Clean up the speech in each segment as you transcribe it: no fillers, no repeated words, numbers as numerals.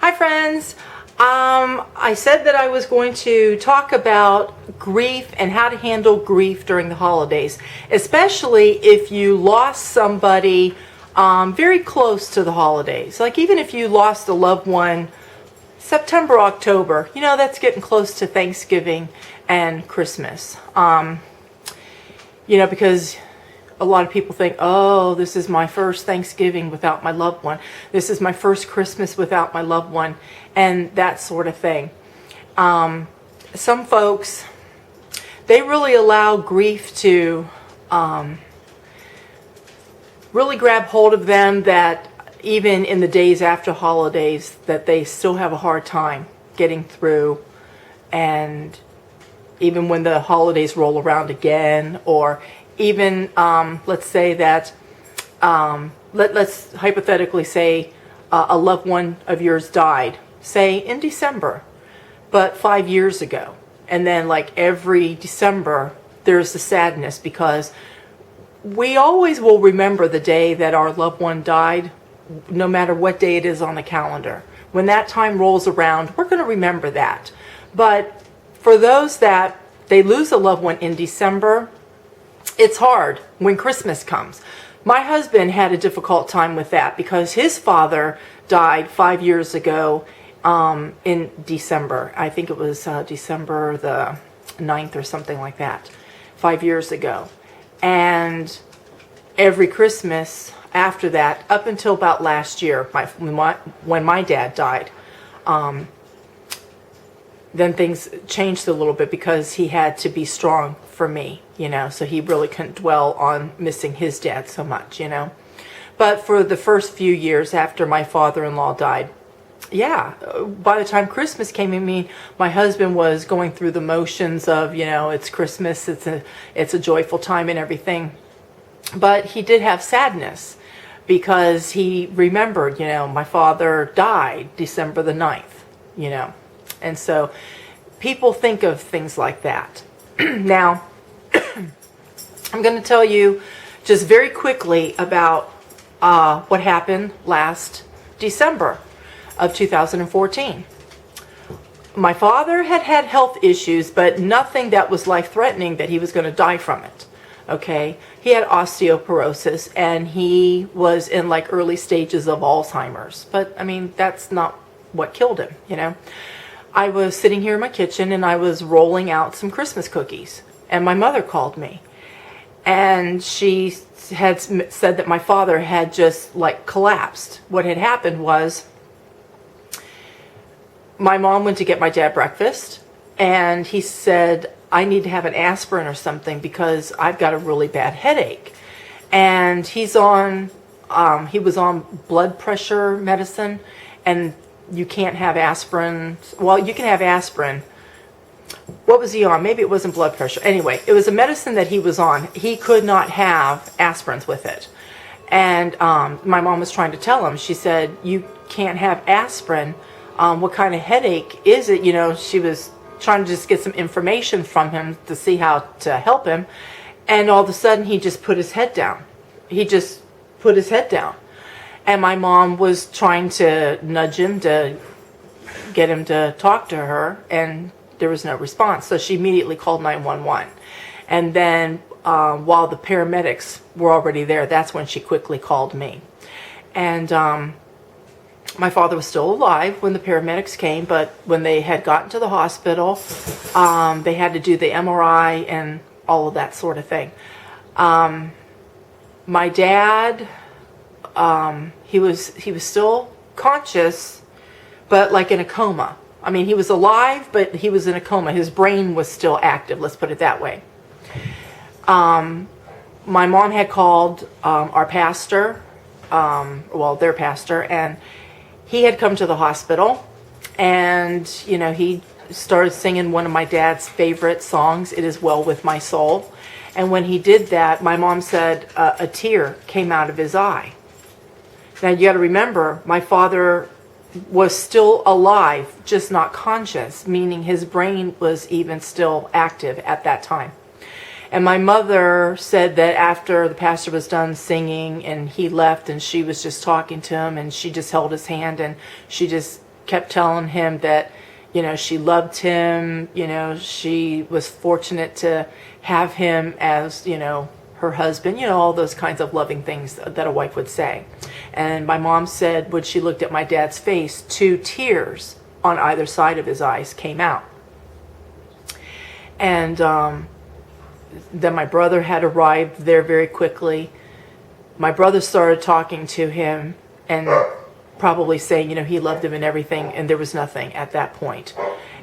Hi friends. I said that I was going to talk about grief and how to handle grief during the holidays, especially if you lost somebody very close to the holidays. Like even if you lost a loved one September, October, that's getting close to Thanksgiving and Christmas. Because a lot of people think, oh, this is my first Thanksgiving without my loved one. This is my first Christmas without my loved one, and that sort of thing. Some folks, they really allow grief to really grab hold of them, that even in the days after holidays, that they still have a hard time getting through. And even when the holidays roll around again, or even let's say that let's hypothetically say a loved one of yours died, say in December, but 5 years ago, and then like every December there's the sadness, because we always will remember the day that our loved one died, no matter what day it is on the calendar. When that time rolls around, we're going to remember that. But for those that they lose a loved one in December, it's hard when Christmas comes. My husband had a difficult time with that because his father died 5 years ago in December. I think it was December the 9th or something like that, 5 years ago. And every Christmas after that, up until about last year, when my dad died, then things changed a little bit because he had to be strong for me, so he really couldn't dwell on missing his dad so much, But for the first few years after my father-in-law died, by the time Christmas came, my husband was going through the motions of, it's Christmas, it's a joyful time and everything. But he did have sadness because he remembered, my father died December the 9th, And so people think of things like that. Now, I'm going to tell you just very quickly about what happened last December of 2014. My father had health issues, but nothing that was life-threatening that he was going to die from it. Okay? He had osteoporosis, and he was in like early stages of Alzheimer's. But, that's not what killed him, I was sitting here in my kitchen, and I was rolling out some Christmas cookies. And my mother called me. And she had said that my father had just like collapsed. What had happened was my mom went to get my dad breakfast, and he said, I need to have an aspirin or something because I've got a really bad headache. And he was on blood pressure medicine, and you can't have aspirin. Well, you can have aspirin. What was he on? Maybe it wasn't blood pressure. Anyway, it was a medicine that he was on. He could not have aspirins with it. And my mom was trying to tell him. She said, you can't have aspirin. What kind of headache is it? She was trying to just get some information from him to see how to help him. And all of a sudden, he just put his head down. He just put his head down. And my mom was trying to nudge him to get him to talk to her, and there was no response. So she immediately called 911. And then while the paramedics were already there, that's when she quickly called me. And my father was still alive when the paramedics came, but when they had gotten to the hospital, they had to do the MRI and all of that sort of thing. My dad, he was still conscious, but like in a coma. He was alive, but he was in a coma. His brain was still active, let's put it that way. My mom had called our pastor, their pastor, and he had come to the hospital, and, he started singing one of my dad's favorite songs, It Is Well With My Soul. And when he did that, my mom said a tear came out of his eye. Now, you got to remember, my father was still alive, just not conscious, meaning his brain was even still active at that time. And my mother said that after the pastor was done singing and he left and she was just talking to him and she just held his hand and she just kept telling him that, she loved him, she was fortunate to have him as, her husband, all those kinds of loving things that a wife would say. And my mom said when she looked at my dad's face, 2 tears on either side of his eyes came out. And then my brother had arrived there very quickly. My brother started talking to him and probably saying, he loved him and everything, and there was nothing at that point.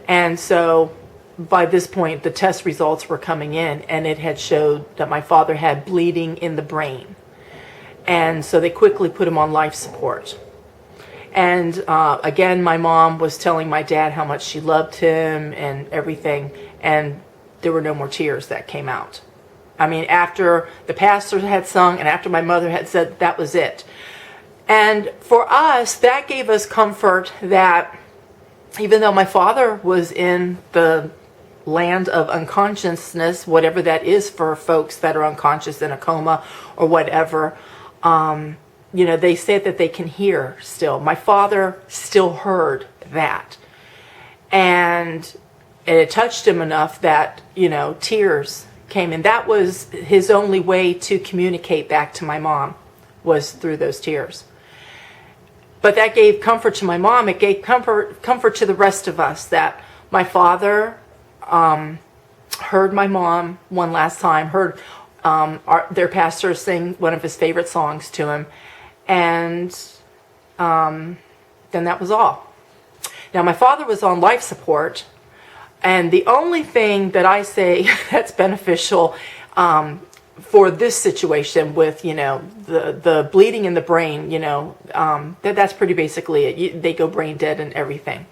And so by this point, the test results were coming in, and it had showed that my father had bleeding in the brain. And so they quickly put him on life support. And again, my mom was telling my dad how much she loved him and everything, and there were no more tears that came out. I mean, after the pastor had sung and after my mother had said that was it. And for us, that gave us comfort that even though my father was in the land of unconsciousness, whatever that is for folks that are unconscious in a coma or whatever, they say that they can hear still. My father still heard that. And it touched him enough that, tears came. And that was his only way to communicate back to my mom, was through those tears. But that gave comfort to my mom. It gave comfort to the rest of us that my father heard my mom one last time, heard their pastor sing one of his favorite songs to him, and then that was all. Now, my father was on life support, and the only thing that I say that's beneficial for this situation with, the bleeding in the brain, that's pretty basically it. They go brain dead and everything.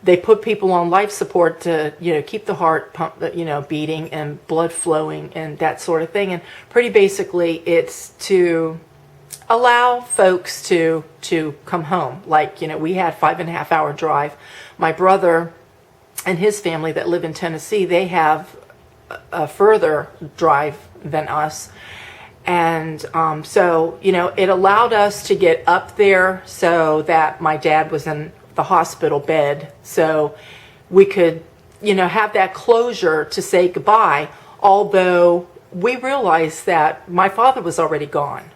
They put people on life support to, keep the heart pump, beating and blood flowing and that sort of thing. And pretty basically it's to allow folks to come home. Like, we had 5.5 hour drive. My brother and his family that live in Tennessee, they have a further drive than us. And so, it allowed us to get up there so that my dad was in the hospital bed, so we could, have that closure to say goodbye, although we realized that my father was already gone.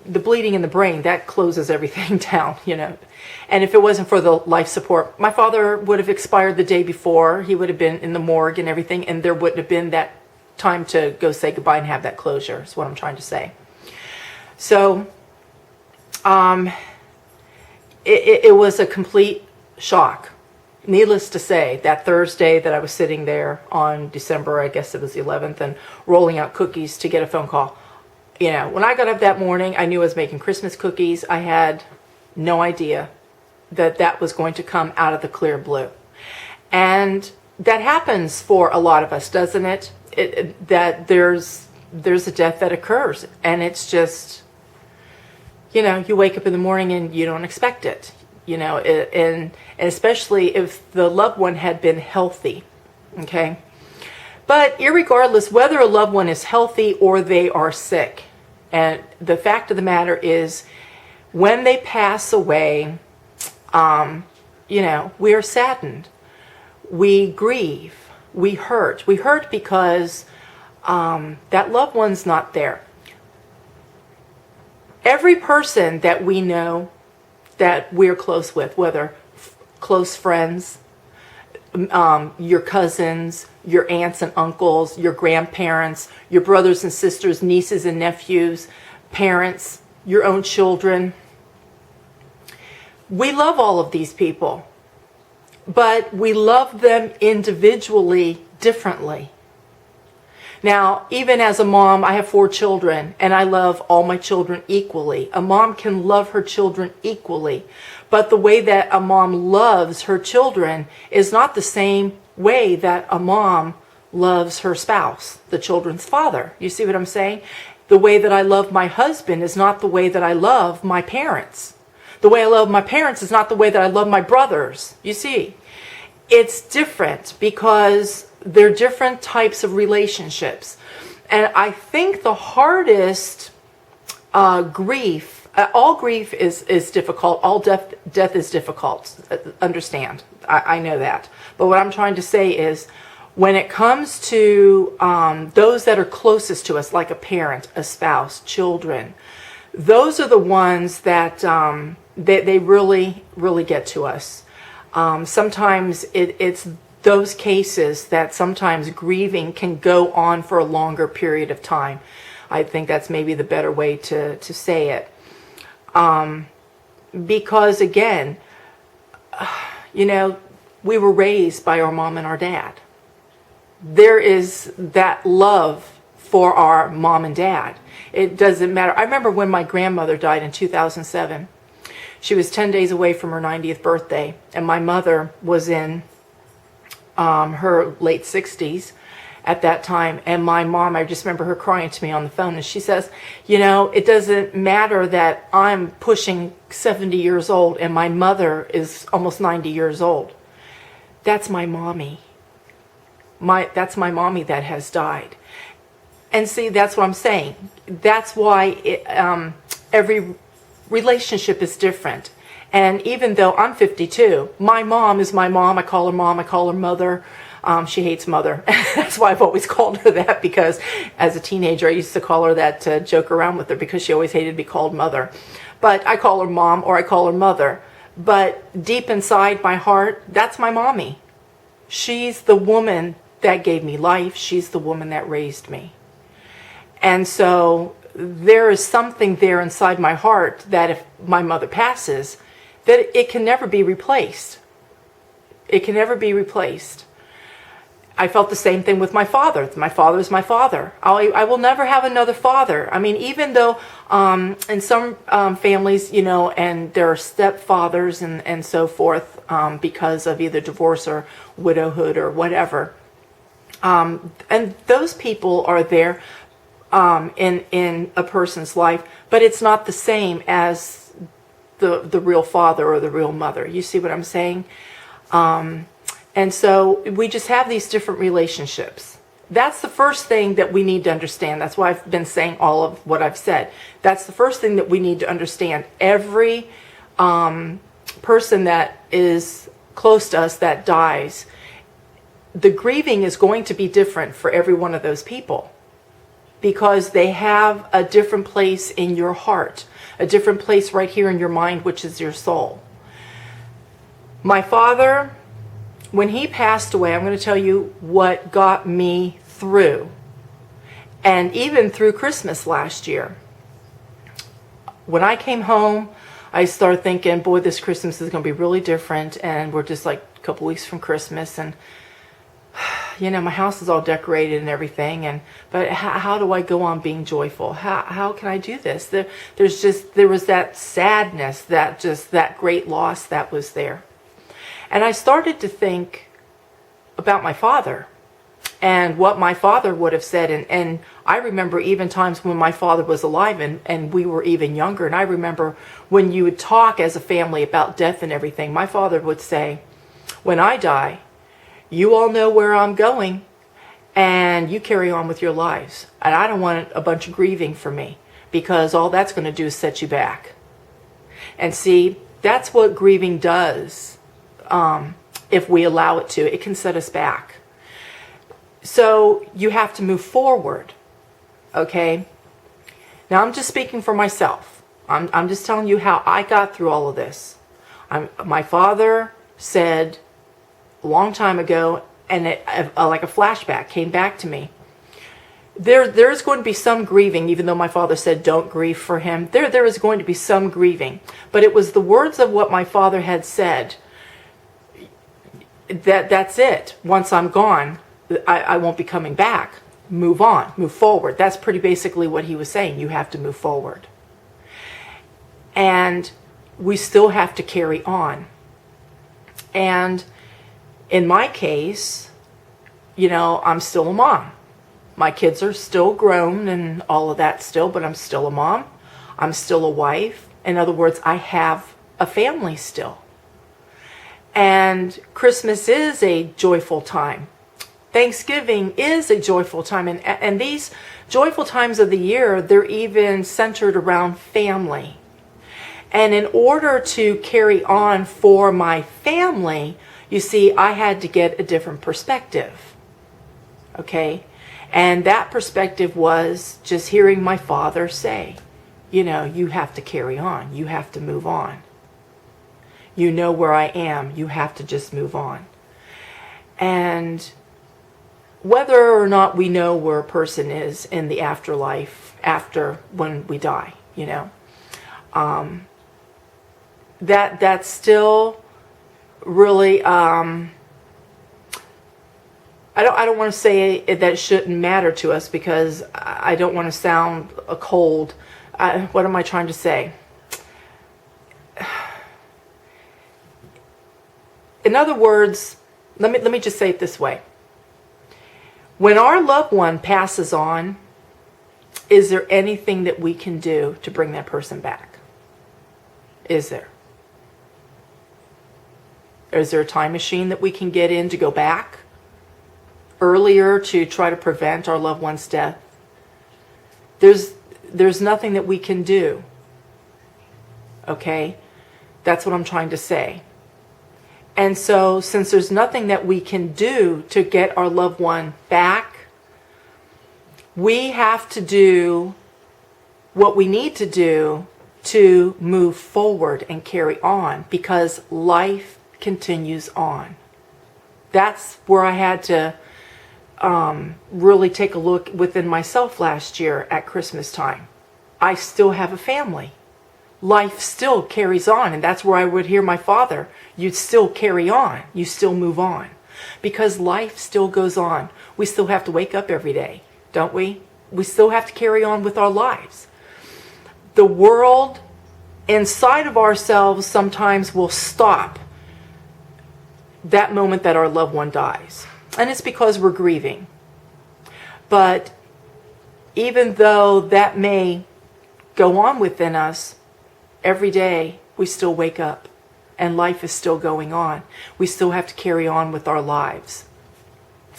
The bleeding in the brain, that closes everything down, And if it wasn't for the life support, my father would have expired the day before. He would have been in the morgue and everything, and there wouldn't have been that time to go say goodbye and have that closure, is what I'm trying to say. So it was a complete shock. Needless to say, that Thursday that I was sitting there on December, I guess it was the 11th, and rolling out cookies to get a phone call. When I got up that morning, I knew I was making Christmas cookies. I had no idea that was going to come out of the clear blue. And that happens for a lot of us, doesn't it? That there's a death that occurs, and it's just, you wake up in the morning and you don't expect it, and especially if the loved one had been healthy, okay? But irregardless, whether a loved one is healthy or they are sick, and the fact of the matter is, when they pass away, we are saddened. We grieve. We hurt. We hurt because that loved one's not there. Every person that we know that we're close with, whether close friends, your cousins, your aunts and uncles, your grandparents, your brothers and sisters, nieces and nephews, parents, your own children. We love all of these people, but we love them individually differently. Now, even as a mom, I have 4 children, and I love all my children equally. A mom can love her children equally, but the way that a mom loves her children is not the same way that a mom loves her spouse, the children's father. You see what I'm saying? The way that I love my husband is not the way that I love my parents. The way I love my parents is not the way that I love my brothers. You see, it's different because they're different types of relationships. And I think the hardest grief All grief is difficult. All death is difficult. Understand. I know that. But what I'm trying to say is, when it comes to those that are closest to us, like a parent, a spouse, children, those are the ones that they really, really get to us. Sometimes it's those cases that sometimes grieving can go on for a longer period of time. I think that's maybe the better way to say it. Because again, we were raised by our mom and our dad. There is that love for our mom and dad. It doesn't matter. I remember when my grandmother died in 2007. She was 10 days away from her 90th birthday, and my mother was in her late 60s at that time. And my mom, I just remember her crying to me on the phone, and she says, it doesn't matter that I'm pushing 70 years old and my mother is almost 90 years old. That's my mommy. That's my mommy that has died. And see, that's what I'm saying. That's why every relationship is different. And even though I'm 52, my mom is my mom. I call her mom. I call her mother. She hates mother. That's why I've always called her that, because as a teenager, I used to call her that to joke around with her, because she always hated to be called mother. But I call her mom, or I call her mother. But deep inside my heart, that's my mommy. She's the woman that gave me life. She's the woman that raised me. And so there is something there inside my heart that if my mother passes, that it can never be replaced. It can never be replaced. I felt the same thing with my father. My father is my father. I will never have another father. I mean, even though in some families, and there are stepfathers and so forth because of either divorce or widowhood or whatever. And those people are there in a person's life, but it's not the same as the real father or the real mother. You see what I'm saying? And so we just have these different relationships. That's the first thing that we need to understand. That's why I've been saying all of what I've said. That's the first thing that we need to understand. Every person that is close to us that dies, the grieving is going to be different for every one of those people, because they have a different place in your heart, a different place right here in your mind, which is your soul. My father, when he passed away, I'm going to tell you what got me through. And even through Christmas last year. When I came home, I started thinking, boy, this Christmas is going to be really different. And we're just like a couple weeks from Christmas. And, my house is all decorated and everything. But how do I go on being joyful? How can I do this? There was that sadness, that great loss that was there. And I started to think about my father and what my father would have said. And I remember even times when my father was alive and we were even younger. And I remember when you would talk as a family about death and everything, my father would say, when I die, you all know where I'm going and you carry on with your lives. And I don't want a bunch of grieving for me, because all that's going to do is set you back. And see, that's what grieving does. If we allow it to, it can set us back. So you have to move forward. Okay. Now I'm just speaking for myself. I'm just telling you how I got through all of this. My father said a long time ago, and like a flashback came back to me. There's going to be some grieving, even though my father said don't grieve for him. There is going to be some grieving. But it was the words of what my father had said. That's it. Once I'm gone, I won't be coming back. Move on, move forward. That's pretty basically what he was saying. You have to move forward. And we still have to carry on. And in my case, I'm still a mom. My kids are still grown and all of that still, but I'm still a mom. I'm still a wife. In other words, I have a family still. And Christmas is a joyful time. Thanksgiving is a joyful time. And these joyful times of the year, they're even centered around family. And in order to carry on for my family, you see, I had to get a different perspective. Okay? And that perspective was just hearing my father say, you know, you have to carry on. You have to move on. You know where I am. You have to just move on. And whether or not we know where a person is in the afterlife, after when we die, you know, that's still really, I don't want to say that it shouldn't matter to us, because I don't want to sound cold. What am I trying to say? In other words, let me just say it this way. When our loved one passes on, is there anything that we can do to bring that person back? Is there? Is there a time machine that we can get in to go back earlier to try to prevent our loved one's death? There's nothing that we can do. Okay? That's what I'm trying to say. And so, since there's nothing that we can do to get our loved one back, we have to do what we need to do to move forward and carry on, because life continues on. That's where I had to really take a look within myself last year at Christmas time. I still have a family. Life still carries on, and that's where I would hear my father. You still carry on. You still move on. Because life still goes on. We still have to wake up every day, don't we? We still have to carry on with our lives. The world inside of ourselves sometimes will stop that moment that our loved one dies. And it's because we're grieving. But even though that may go on within us, every day we still wake up and life is still going on. We still have to carry on with our lives.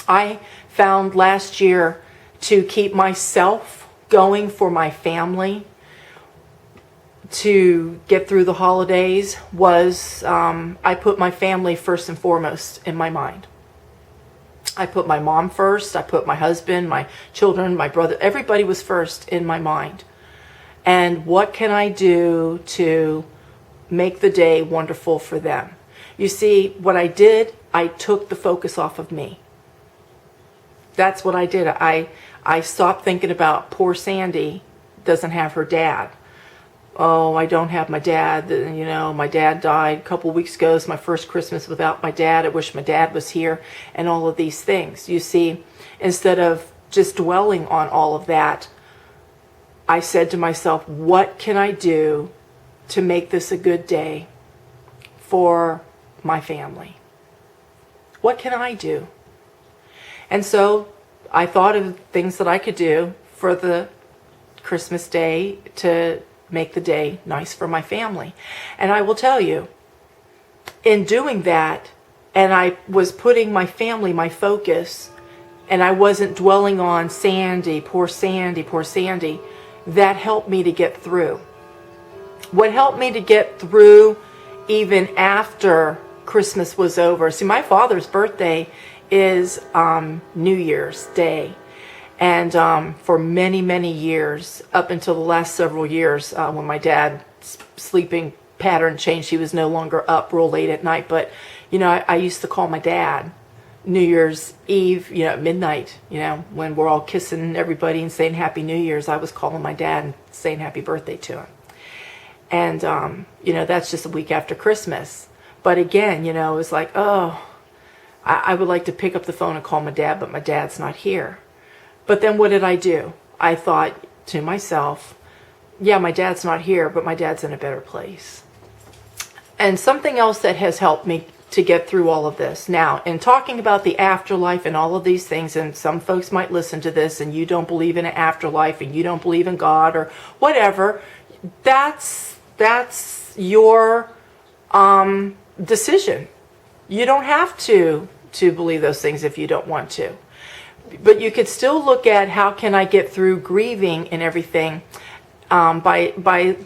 I found last year to keep myself going for my family, to get through the holidays, was I put my family first and foremost in my mind. I put my mom first. I put my husband, my children, my brother. Everybody was first in my mind. And what can I do to make the day wonderful for them? You see, what I did, I took the focus off of me. That's what I did. I stopped thinking about poor Sandy doesn't have her dad. Oh, I don't have my dad. You know, my dad died a couple weeks ago. It's my first Christmas without my dad. I wish my dad was here, and all of these things. You see, instead of just dwelling on all of that, I said to myself, what can I do to make this a good day for my family? What can I do? And so I thought of things that I could do for the Christmas day to make the day nice for my family. And I will tell you, in doing that, and I was putting my family, my focus, and I wasn't dwelling on Sandy, poor Sandy, poor Sandy, that helped me to get through. What helped me to get through even after Christmas was over. See, my father's birthday is New Year's Day. And for many, many years, up until the last several years, when my dad's sleeping pattern changed, he was no longer up real late at night. But, you know, I used to call my dad New Year's Eve, you know, at midnight, you know, when we're all kissing everybody and saying Happy New Year's. I was calling my dad and saying happy birthday to him. And, you know, that's just a week after Christmas. But again, you know, it was like, oh, I would like to pick up the phone and call my dad, but my dad's not here. But then what did I do? I thought to myself, yeah, my dad's not here, but my dad's in a better place. And something else that has helped me to get through all of this. Now, in talking about the afterlife and all of these things, and some folks might listen to this and you don't believe in an afterlife and you don't believe in God or whatever, that's your decision. You don't have to believe those things if you don't want to. But you could still look at how can I get through grieving and everything by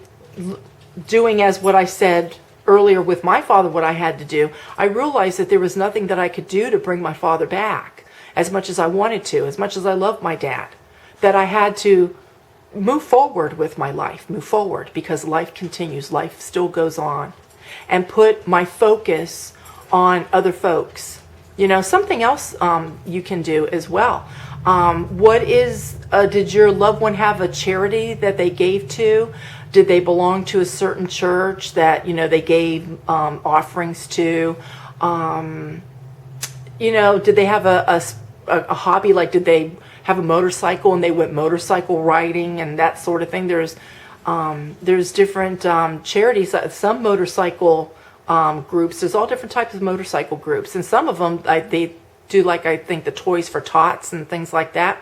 doing as what I said earlier with my father, what I had to do, I realized that there was nothing that I could do to bring my father back as much as I wanted to, as much as I loved my dad, that I had to move forward with my life, move forward, because life continues, life still goes on, and put my focus on other folks. Something else you can do as well. Did your loved one have a charity that they gave to? Did they belong to a certain church that, they gave offerings to? Did they have a hobby? Like, did they have a motorcycle and they went motorcycle riding and that sort of thing? There's different charities. Some motorcycle groups, there's all different types of motorcycle groups. And some of them, they do, I think, the Toys for Tots and things like that.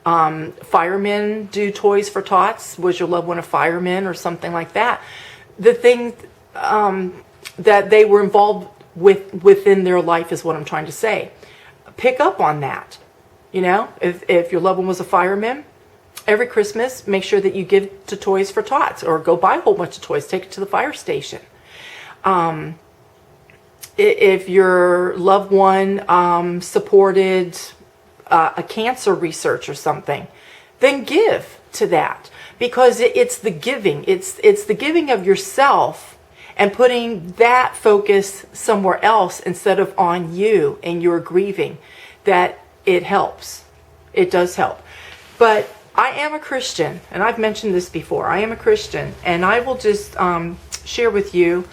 Firemen do Toys for Tots. Was your loved one a fireman or something like that? The thing that they were involved within their life is what I'm trying to say. Pick up on that. If your loved one was a fireman, every Christmas, make sure that you give to Toys for Tots, or go buy a whole bunch of toys, take it to the fire station. If your loved one supported a cancer research or something, then give to that, because it's the giving. It's the giving of yourself and putting that focus somewhere else instead of on you and your grieving, that it helps. It does help. But I am a Christian, and I've mentioned this before. I am a Christian, and I will just share with you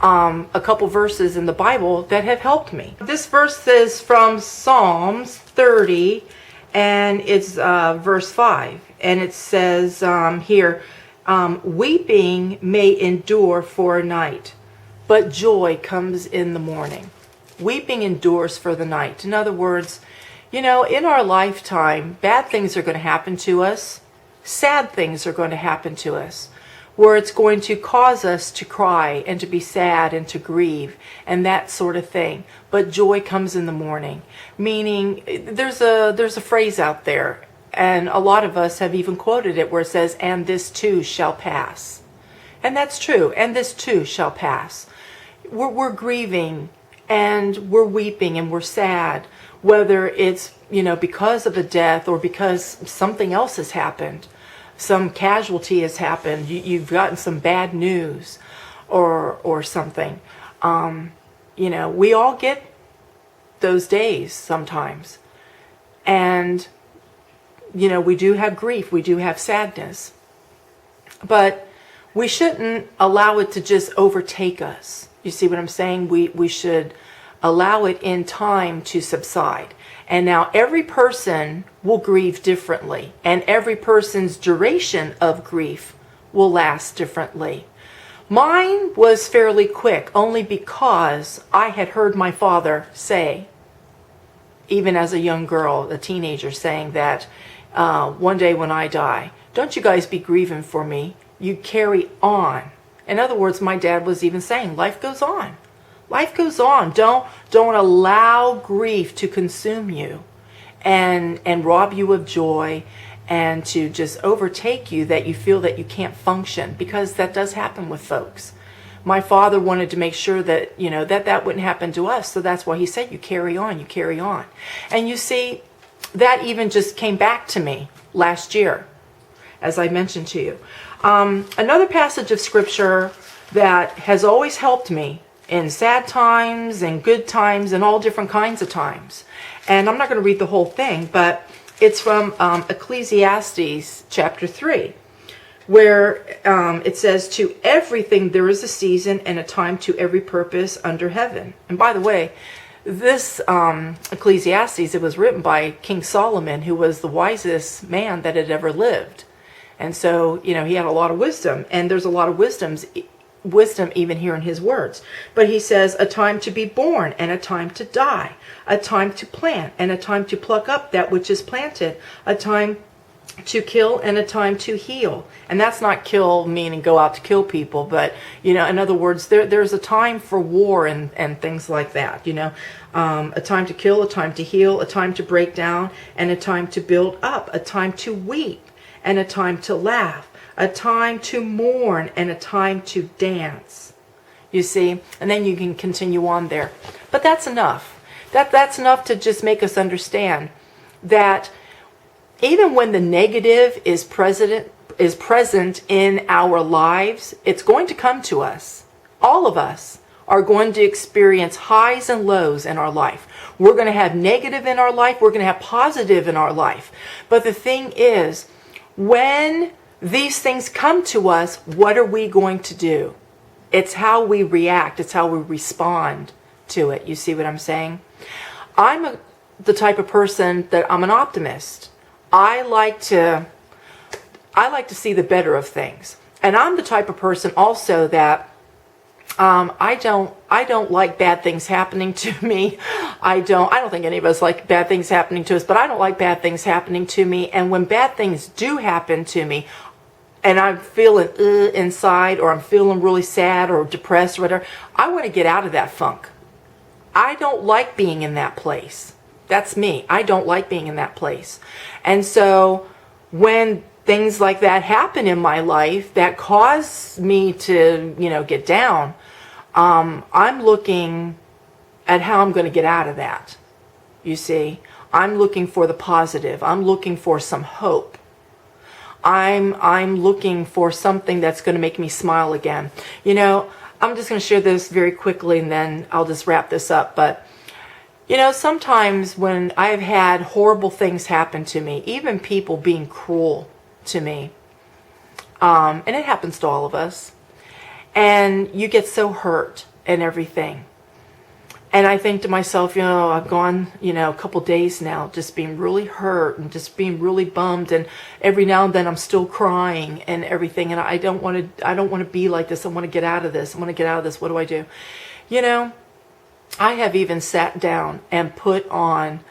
a couple verses in the Bible that have helped me. This verse is from Psalms 30, and it's verse 5. And it says here, weeping may endure for a night, but joy comes in the morning. Weeping endures for the night. In other words, in our lifetime, bad things are going to happen to us. Sad things are going to happen to us, where it's going to cause us to cry and to be sad and to grieve and that sort of thing. But joy comes in the morning. Meaning, there's a phrase out there, and a lot of us have even quoted it, where it says, "And this too shall pass." And that's true. And this too shall pass. We're grieving and we're weeping and we're sad, whether it's, because of a death or because something else has happened. Some casualty has happened. You've gotten some bad news or something. We all get those days sometimes. And, we do have grief. We do have sadness. But we shouldn't allow it to just overtake us. You see what I'm saying? We should allow it in time to subside. And now every person will grieve differently, and every person's duration of grief will last differently. Mine was fairly quick, only because I had heard my father say, even as a young girl, a teenager, saying that one day when I die, don't you guys be grieving for me. You carry on. In other words, my dad was even saying, life goes on. Life goes on. Don't allow grief to consume you and rob you of joy, and to just overtake you, that you feel that you can't function, because that does happen with folks. My father wanted to make sure that, that wouldn't happen to us. So that's why he said, you carry on, you carry on. And you see, that even just came back to me last year, as I mentioned to you. Another passage of scripture that has always helped me in sad times and good times and all different kinds of times. And I'm not going to read the whole thing, but it's from Ecclesiastes chapter 3, where it says, to everything there is a season and a time to every purpose under heaven. And by the way, this Ecclesiastes, it was written by King Solomon, who was the wisest man that had ever lived. And so, he had a lot of wisdom, and there's a lot of wisdom even here in his words. But he says, a time to be born and a time to die, a time to plant and a time to pluck up that which is planted, a time to kill and a time to heal. And that's not kill meaning go out to kill people, but in other words, there's a time for war and things like that. A time to kill, a time to heal, a time to break down and a time to build up, a time to weep and a time to laugh, a time to mourn, and a time to dance. You see? And then you can continue on there. But that's enough. That's enough to just make us understand that even when the negative is present in our lives, it's going to come to us. All of us are going to experience highs and lows in our life. We're going to have negative in our life. We're going to have positive in our life. But the thing is, when these things come to us, what are we going to do? It's how we react. It's how we respond to it. You see what I'm saying? I'm the type of person that I'm an optimist. I like to see the better of things. And I'm the type of person also that I don't like bad things happening to me. I don't think any of us like bad things happening to us, but I don't like bad things happening to me. And when bad things do happen to me, and I'm feeling inside, or I'm feeling really sad or depressed or whatever, I want to get out of that funk. I don't like being in that place. That's me. I don't like being in that place. And so when things like that happen in my life that cause me to, get down, I'm looking at how I'm going to get out of that. You see, I'm looking for the positive. I'm looking for some hope. I'm looking for something that's going to make me smile again. I'm just going to share this very quickly and then I'll just wrap this up. But, sometimes when I've had horrible things happen to me, even people being cruel to me, and it happens to all of us, and you get so hurt and everything. And I think to myself, I've gone, a couple days now just being really hurt and just being really bummed, and every now and then I'm still crying and everything, and I don't want to be like this. I want to get out of this. I want to get out of this. What do I do? I have even sat down and put on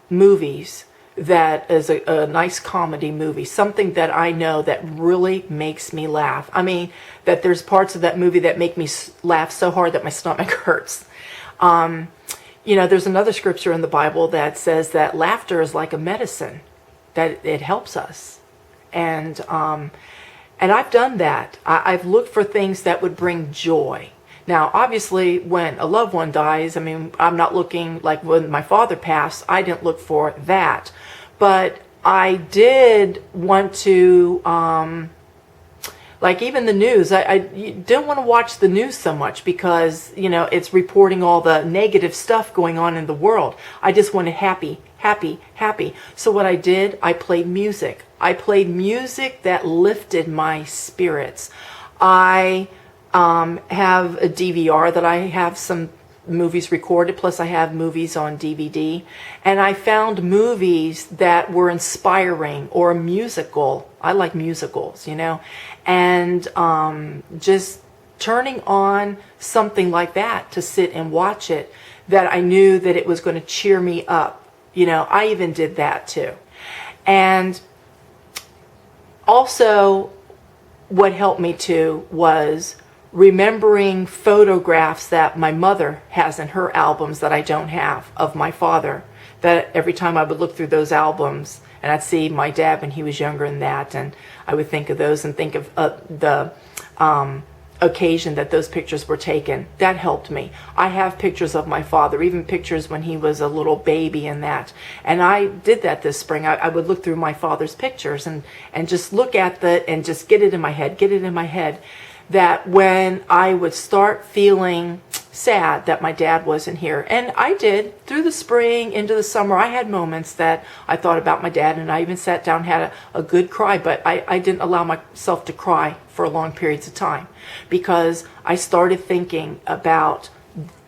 movies that is a nice comedy movie, something that I know that really makes me laugh. I mean, that there's parts of that movie that make me laugh so hard that my stomach hurts. There's another scripture in the Bible that says that laughter is like a medicine, that it helps us. And I've done that. I've looked for things that would bring joy. Now, obviously, when a loved one dies, I'm not looking like when my father passed, I didn't look for that. But I did want to, like even the news, I didn't want to watch the news so much because, it's reporting all the negative stuff going on in the world. I just wanted happy, happy, happy. So what I did, I played music. I played music that lifted my spirits. I have a DVR that I have some movies recorded, plus I have movies on DVD, and I found movies that were inspiring or musical. I like musicals, and just turning on something like that to sit and watch it, that I knew that it was going to cheer me up. I even did that too. And also what helped me too was remembering photographs that my mother has in her albums that I don't have of my father. That every time I would look through those albums and I'd see my dad when he was younger than that, and I would think of those and think of the occasion that those pictures were taken. That helped me. I have pictures of my father, even pictures when he was a little baby and that. And I did that this spring. I would look through my father's pictures and just look at and just get it in my head, that when I would start feeling sad that my dad wasn't here, and I did through the spring into the summer, I had moments that I thought about my dad, and I even sat down, had a good cry, but I didn't allow myself to cry for long periods of time because I started thinking about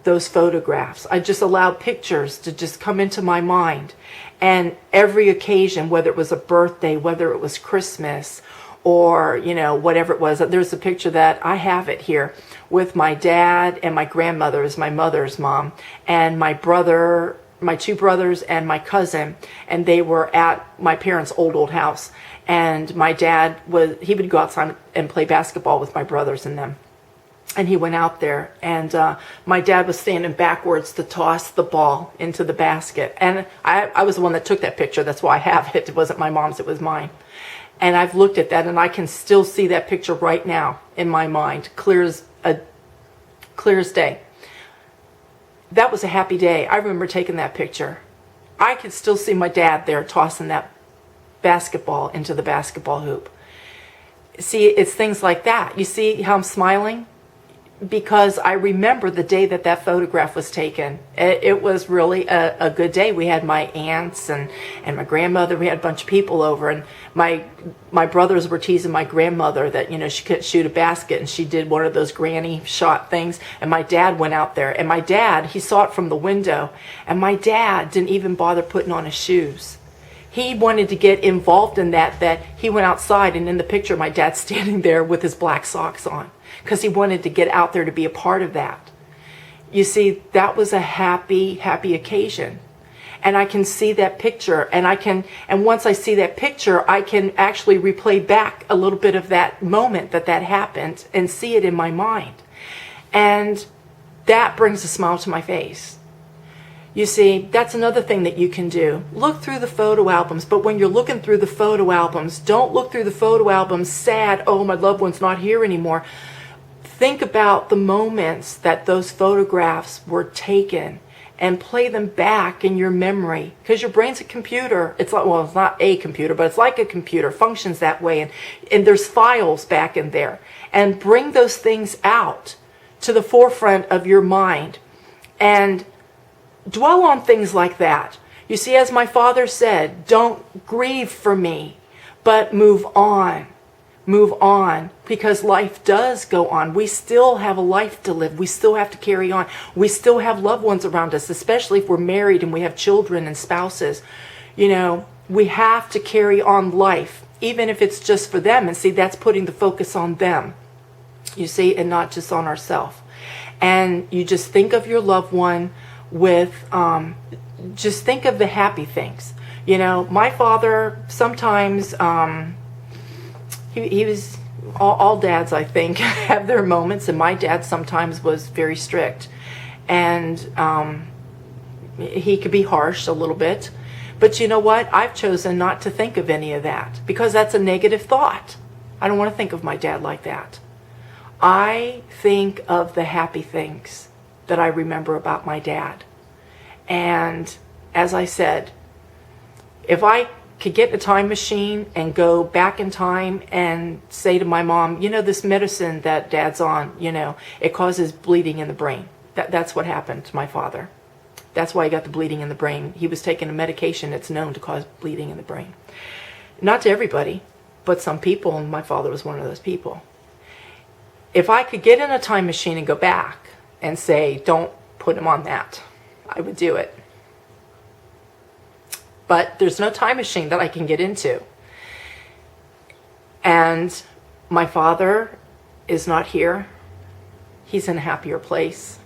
those photographs. I just allowed pictures to just come into my mind, and every occasion, whether it was a birthday, whether it was Christmas, or whatever it was. There's a picture that I have it here with my dad and my grandmother, is my mother's mom, and my brother, my two brothers, and my cousin, and they were at my parents' old house. And my dad he would go outside and play basketball with my brothers and them. And he went out there, and my dad was standing backwards to toss the ball into the basket. And I was the one that took that picture. That's why I have it. It wasn't my mom's, it was mine. And I've looked at that, and I can still see that picture right now in my mind, clear as day. That was a happy day. I remember taking that picture. I could still see my dad there tossing that basketball into the basketball hoop. See, it's things like that. You see how I'm smiling? Because I remember the day that that photograph was taken. It was really a good day. We had my aunts and my grandmother. We had a bunch of people over, and my brothers were teasing my grandmother that, you know, she couldn't shoot a basket, and she did one of those granny shot things. And my dad went out there, and my dad, he saw it from the window, and my dad didn't even bother putting on his shoes. He wanted to get involved in that he went outside, and in the picture, my dad's standing there with his black socks on, because he wanted to get out there to be a part of that. You see, that was a happy, happy occasion. And I can see that picture, and once I see that picture, I can actually replay back a little bit of that moment that happened and see it in my mind. And that brings a smile to my face. You see, that's another thing that you can do. Look through the photo albums, but when you're looking through the photo albums, don't look through the photo albums sad, oh, my loved one's not here anymore. Think about the moments that those photographs were taken and play them back in your memory, because your brain's a computer. It's like, well, it's not a computer, but it's like a computer, functions that way, and there's files back in there. And bring those things out to the forefront of your mind and dwell on things like that. You see, as my father said, don't grieve for me, but move on. Move on, because life does go on. We still have a life to live. We still have to carry on. We still have loved ones around us, especially if we're married and we have children and spouses. You know, we have to carry on life, even if it's just for them. And see, that's putting the focus on them, you see, and not just on ourselves. And you just think of your loved one with, just think of the happy things. You know, my father sometimes, he was, all dads, I think, have their moments, and my dad sometimes was very strict. And he could be harsh a little bit. But you know what? I've chosen not to think of any of that, because that's a negative thought. I don't want to think of my dad like that. I think of the happy things that I remember about my dad. And as I said, if I could get in a time machine and go back in time and say to my mom, you know, this medicine that dad's on, you know, it causes bleeding in the brain. That's what happened to my father. That's why he got the bleeding in the brain. He was taking a medication that's known to cause bleeding in the brain. Not to everybody, but some people, and my father was one of those people. If I could get in a time machine and go back and say, don't put him on that, I would do it. But there's no time machine that I can get into. And my father is not here. He's in a happier place.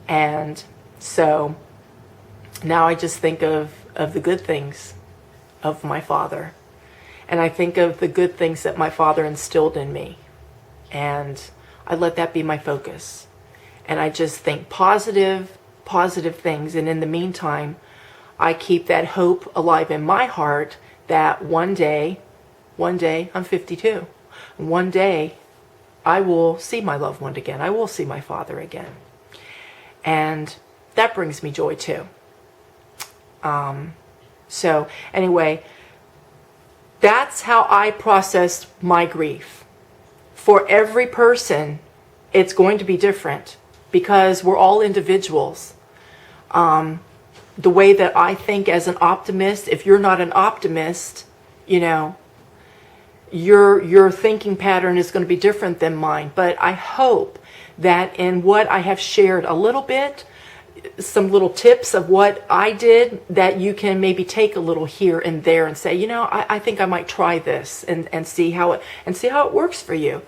And so now I just think of the good things of my father. And I think of the good things that my father instilled in me. And I let that be my focus. And I just think positive things. And in the meantime, I keep that hope alive in my heart that one day, I'm 52. One day, I will see my loved one again. I will see my father again. And that brings me joy too. So anyway, that's how I processed my grief. For every person, it's going to be different, because we're all individuals. The way that I think as an optimist, if you're not an optimist, you know, your thinking pattern is going to be different than mine. But I hope that in what I have shared a little bit, some little tips of what I did, that you can maybe take a little here and there and say, you know, I think I might try this and see how it works for you.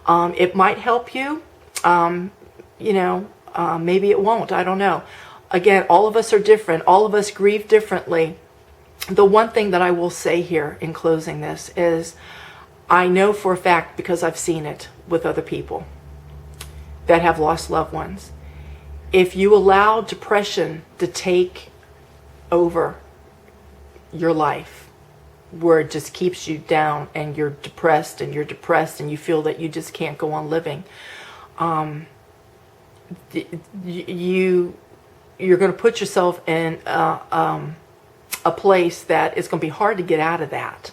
It might help you. You know, maybe it won't. I don't know. Again, all of us are different. All of us grieve differently. The one thing that I will say here in closing this is, I know for a fact, because I've seen it with other people that have lost loved ones, if you allow depression to take over your life, where it just keeps you down and you're depressed and you feel that you just can't go on living. You're going to put yourself in a place that it's going to be hard to get out of that.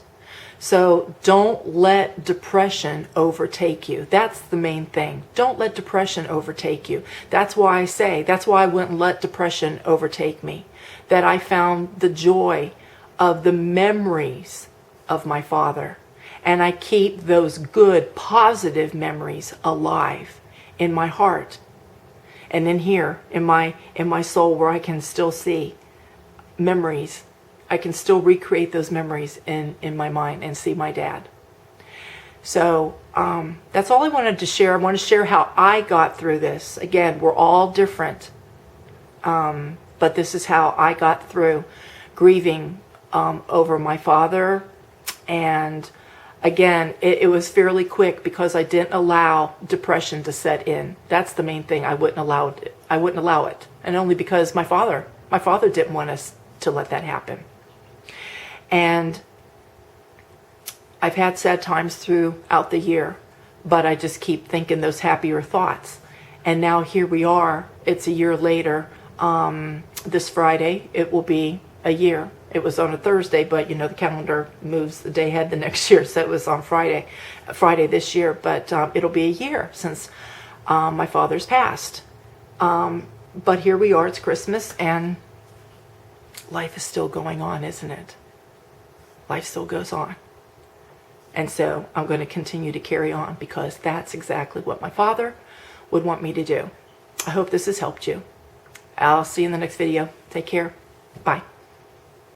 So don't let depression overtake you. That's the main thing. Don't let depression overtake you. That's why I wouldn't let depression overtake me. That I found the joy of the memories of my father. And I keep those good, positive memories alive in my heart. And in here, in my soul, where I can still see memories. I can still recreate those memories in my mind and see my dad. So that's all I wanted to share. I want to share how I got through this. Again, we're all different. But this is how I got through grieving over my father. And again, it was fairly quick because I didn't allow depression to set in. That's the main thing. I wouldn't allow it. And only because my father didn't want us to let that happen. And I've had sad times throughout the year, but I just keep thinking those happier thoughts. And now here we are. It's a year later. This Friday, it will be a year. It was on a Thursday, but the calendar moves the day ahead the next year. So it was on Friday this year, but it'll be a year since my father's passed. But here we are, it's Christmas, and life is still going on, isn't it? Life still goes on. And so I'm going to continue to carry on because that's exactly what my father would want me to do. I hope this has helped you. I'll see you in the next video. Take care. Bye.